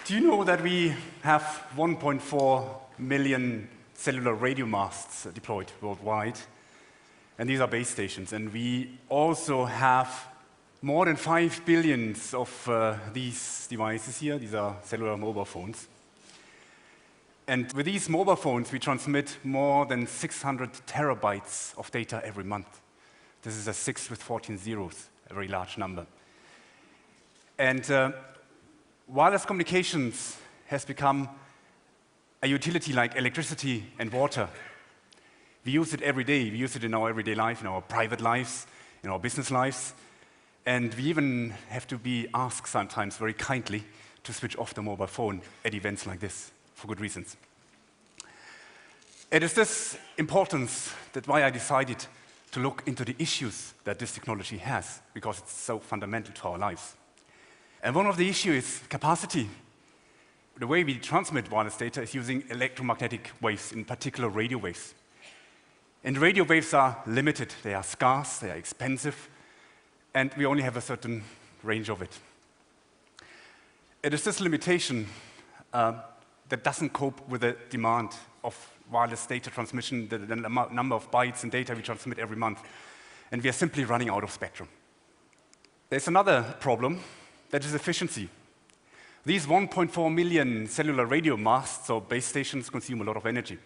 Do you know that we have 1.4 million cellular radio masts deployed worldwide? And these are base stations. And we also have more than 5 billion of these devices here. These are cellular mobile phones. And with these mobile phones, we transmit more than 600 terabytes of data every month. This is a 6 with 14 zeros, a very large number. And wireless communications has become a utility like electricity and water. We use it every day. We use it in our everyday life, in our private lives, in our business lives. And we even have to be asked sometimes very kindly to switch off the mobile phone at events like this, for good reasons. It is this importance that why I decided to look into the issues that this technology has, because it's so fundamental to our lives. And one of the issues is capacity. The way we transmit wireless data is using electromagnetic waves, in particular radio waves. And radio waves are limited. They are scarce, they are expensive, and we only have a certain range of it. It is this limitation that doesn't cope with the demand of wireless data transmission, the number of bytes and data we transmit every month. And we are simply running out of spectrum. There's another problem, that is efficiency. These 1.4 million cellular radio masts or base stations consume a lot of energy.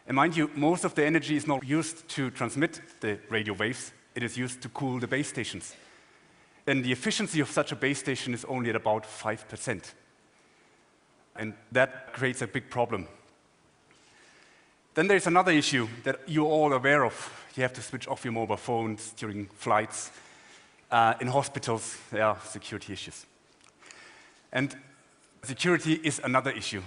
And mind you, most of the energy is not used to transmit the radio waves, it is used to cool the base stations. And the efficiency of such a base station is only at about 5%. And that creates a big problem. Then there's another issue that you're all aware of. You have to switch off your mobile phones during flights. In hospitals, there are security issues. And security is another issue.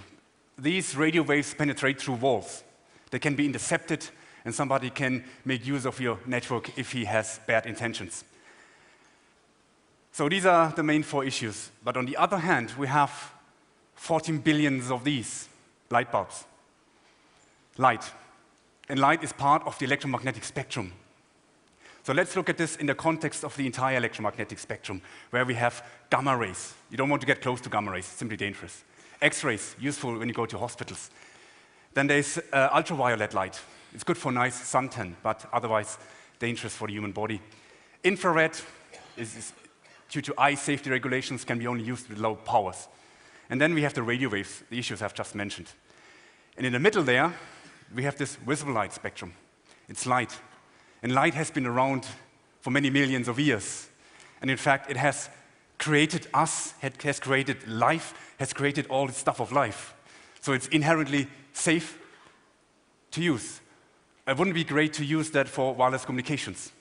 These radio waves penetrate through walls. They can be intercepted, and somebody can make use of your network if he has bad intentions. So these are the main 4 issues. But on the other hand, we have 14 billion of these light bulbs. Light. And light is part of the electromagnetic spectrum. So let's look at this in the context of the entire electromagnetic spectrum, where we have gamma rays. You don't want to get close to gamma rays, it's simply dangerous. X-rays, useful when you go to hospitals. Then there's ultraviolet light. It's good for nice suntan, but otherwise dangerous for the human body. Infrared is due to eye safety regulations, can be only used with low powers. And then we have the radio waves, the issues I've just mentioned. And in the middle there, we have this visible light spectrum. It's light. And light has been around for many millions of years. And in fact, it has created us, it has created life, has created all the stuff of life. So it's inherently safe to use. It wouldn't be great to use that for wireless communications.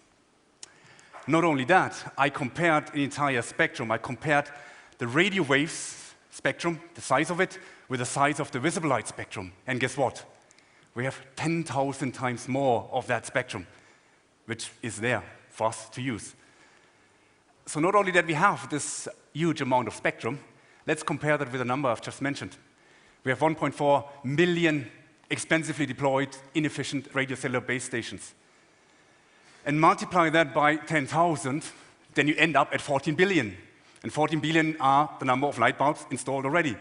Not only that, I compared the entire spectrum. I compared the radio waves spectrum, the size of it, with the size of the visible light spectrum. And guess what? We have 10,000 times more of that spectrum, which is there for us to use. So not only that we have this huge amount of spectrum, let's compare that with the number I've just mentioned. We have 1.4 million expensively deployed, inefficient radiocellular base stations. And multiply that by 10,000, then you end up at 14 billion. And 14 billion are the number of light bulbs installed already.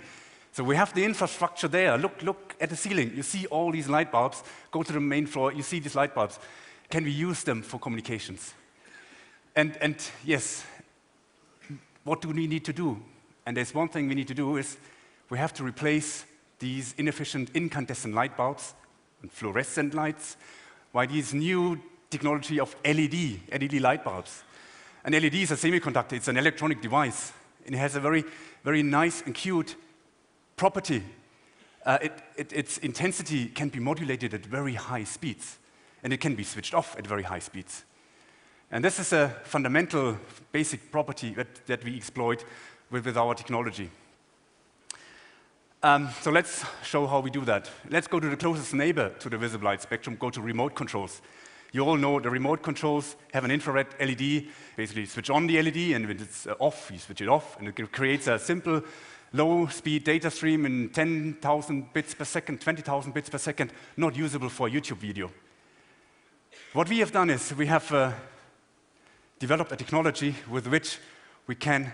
So we have the infrastructure there. Look at the ceiling. You see all these light bulbs. Go to the main floor, you see these light bulbs. Can we use them for communications? And yes, what do we need to do? And there's one thing we need to do is we have to replace these inefficient incandescent light bulbs and fluorescent lights by these new technology of LED light bulbs. An LED is a semiconductor, it's an electronic device, and it has a very, very nice and cute property. Its intensity can be modulated at very high speeds, and it can be switched off at very high speeds. And this is a fundamental, basic property that we exploit with our technology. So let's show how we do that. Let's go to the closest neighbor to the visible light spectrum, go to remote controls. You all know the remote controls have an infrared LED. Basically, you switch on the LED, and when it's off, you switch it off, and it creates a simple low-speed data stream in 10,000 bits per second, 20,000 bits per second, not usable for a YouTube video. What we have done is we have developed a technology with which we can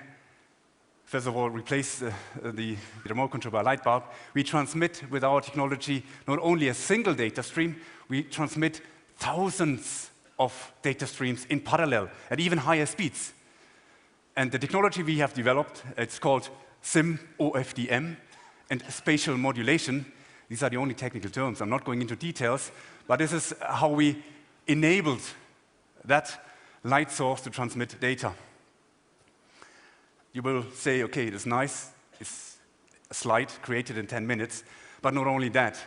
first of all, replace the remote control by a light bulb. We transmit with our technology not only a single data stream, we transmit thousands of data streams in parallel at even higher speeds. And the technology we have developed, it's called SIM-OFDM and spatial modulation. These are the only technical terms. I'm not going into details, but this is how we enabled that light source to transmit data. You will say, okay, it's nice, it's a slide created in 10 minutes, but not only that.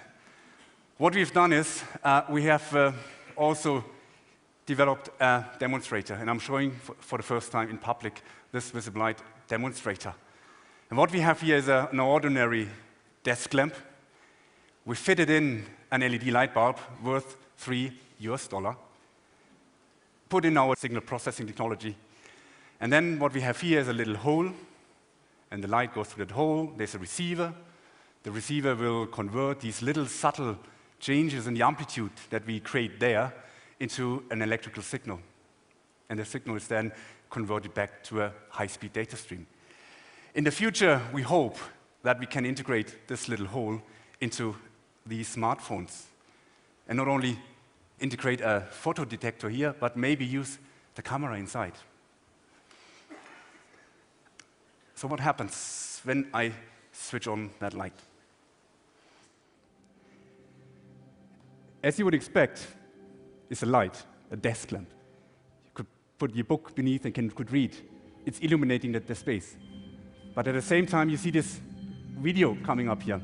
What we've done is we have also developed a demonstrator, and I'm showing for the first time in public this visible light demonstrator. And what we have here is an ordinary desk lamp. We fitted in an LED light bulb worth $3, put in our signal processing technology. And then what we have here is a little hole, and the light goes through that hole. There's a receiver. The receiver will convert these little subtle changes in the amplitude that we create there into an electrical signal. And the signal is then converted back to a high-speed data stream. In the future, we hope that we can integrate this little hole into these smartphones. And not only integrate a photo detector here, but maybe use the camera inside. So what happens when I switch on that light? As you would expect, it's a light, a desk lamp. You could put your book beneath and could read. It's illuminating the space. But at the same time, you see this video coming up here.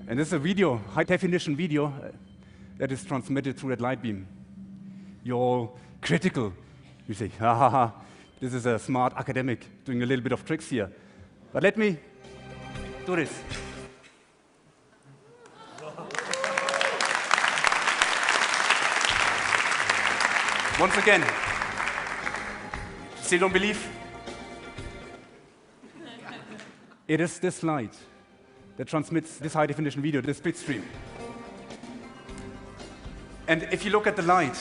And this is a video, high-definition video, that is transmitted through that light beam. You're all critical. You say, ha ha ha, this is a smart academic doing a little bit of tricks here. But let me do this. Once again, still don't believe? It is this light that transmits this high-definition video, this bit stream. And if you look at the light,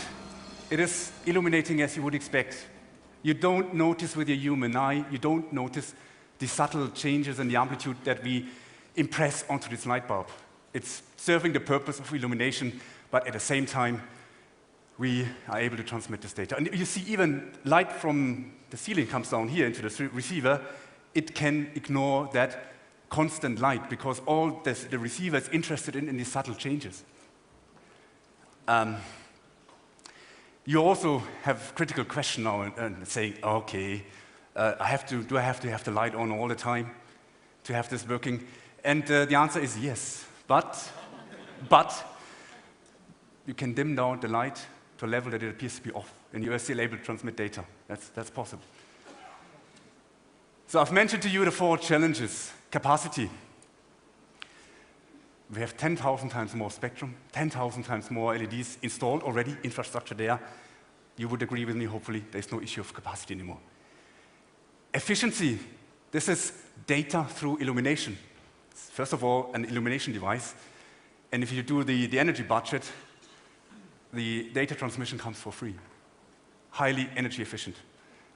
it is illuminating as you would expect. You don't notice with your human eye, you don't notice the subtle changes in the amplitude that we impress onto this light bulb. It's serving the purpose of illumination, but at the same time, we are able to transmit this data. And you see even light from the ceiling comes down here into the receiver. It can ignore that constant light because all the receiver is interested in these subtle changes. You also have critical question now and saying, okay, do I have to have the light on all the time to have this working? And the answer is yes, but you can dim down the light to a level that it appears to be off, and you are still able to transmit data. That's possible. So I've mentioned to you the 4 challenges. Capacity. We have 10,000 times more spectrum, 10,000 times more LEDs installed already, infrastructure there. You would agree with me, hopefully, there's no issue of capacity anymore. Efficiency. This is data through illumination. First of all, an illumination device. And if you do the energy budget, the data transmission comes for free. Highly energy efficient.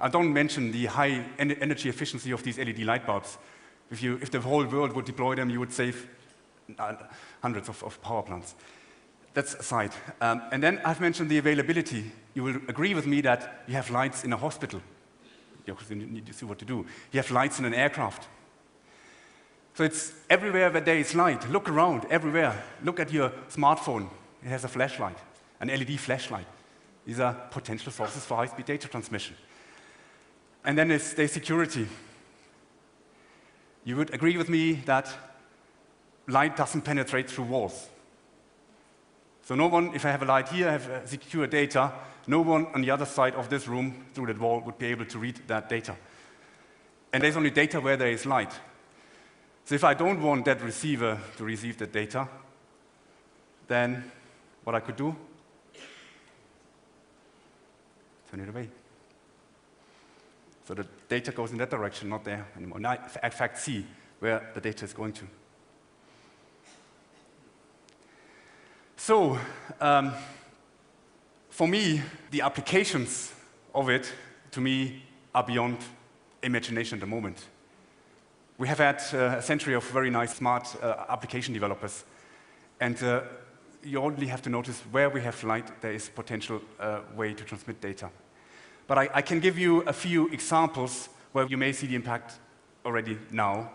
I don't mention the high energy efficiency of these LED light bulbs. If the whole world would deploy them, you would save hundreds of power plants. That's aside. And then I've mentioned the availability. You will agree with me that you have lights in a hospital. You need to see what to do. You have lights in an aircraft. So it's everywhere where there is light. Look around, everywhere. Look at your smartphone. It has a flashlight, an LED flashlight. These are potential sources for high-speed data transmission. And then there's security. You would agree with me that light doesn't penetrate through walls. So no one, if I have a light here, I have secure data, no one on the other side of this room through that wall would be able to read that data. And there's only data where there is light. So if I don't want that receiver to receive that data, then what I could do? Turn it away. So the data goes in that direction, not there anymore. Now, in fact, see where the data is going to. So, for me, the applications of it, to me, are beyond imagination at the moment. We have had a century of very nice, smart application developers. And you only have to notice where we have light, there is potential way to transmit data. But I can give you a few examples where you may see the impact already now.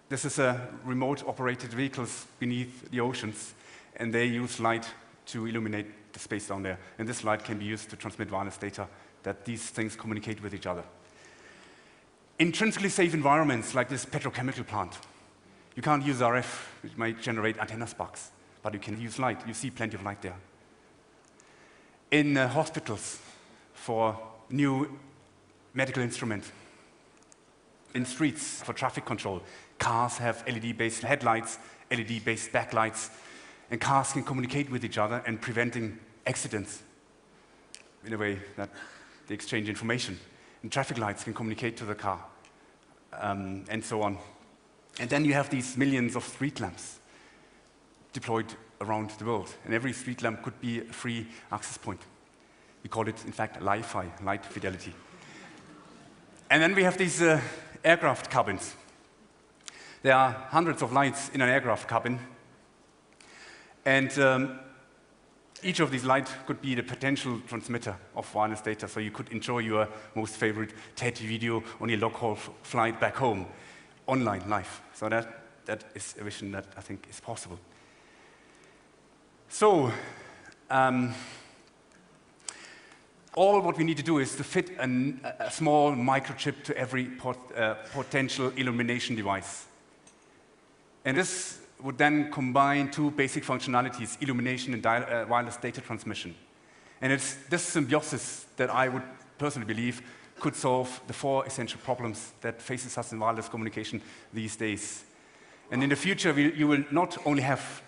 This is remote operated vehicles beneath the oceans, and they use light to illuminate the space down there. And this light can be used to transmit wireless data that these things communicate with each other. Intrinsically safe environments like this petrochemical plant. You can't use RF, which might generate antenna sparks, but you can use light. You see plenty of light there. In hospitals for new medical instruments. In streets for traffic control. Cars have LED-based headlights, LED-based backlights, and cars can communicate with each other and preventing accidents in a way that they exchange information. And traffic lights can communicate to the car, and so on. And then you have these millions of street lamps deployed around the world. And every street lamp could be a free access point. We call it, in fact, Li-Fi, light fidelity. And then we have these aircraft cabins. There are hundreds of lights in an aircraft cabin. And each of these lights could be the potential transmitter of wireless data, so you could enjoy your most favorite TED video on your long-haul flight back home, online, live. So that is a vision that I think is possible. So, all what we need to do is to fit a small microchip to every potential illumination device. And this would then combine two basic functionalities, illumination and wireless data transmission. And it's this symbiosis that I would personally believe could solve the 4 essential problems that faces us in wireless communication these days. And in the future, you will not only have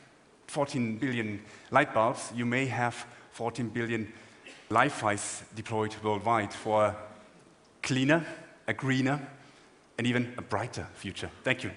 14 billion light bulbs, you may have 14 billion Li-Fis deployed worldwide for a cleaner, a greener, and even a brighter future. Thank you.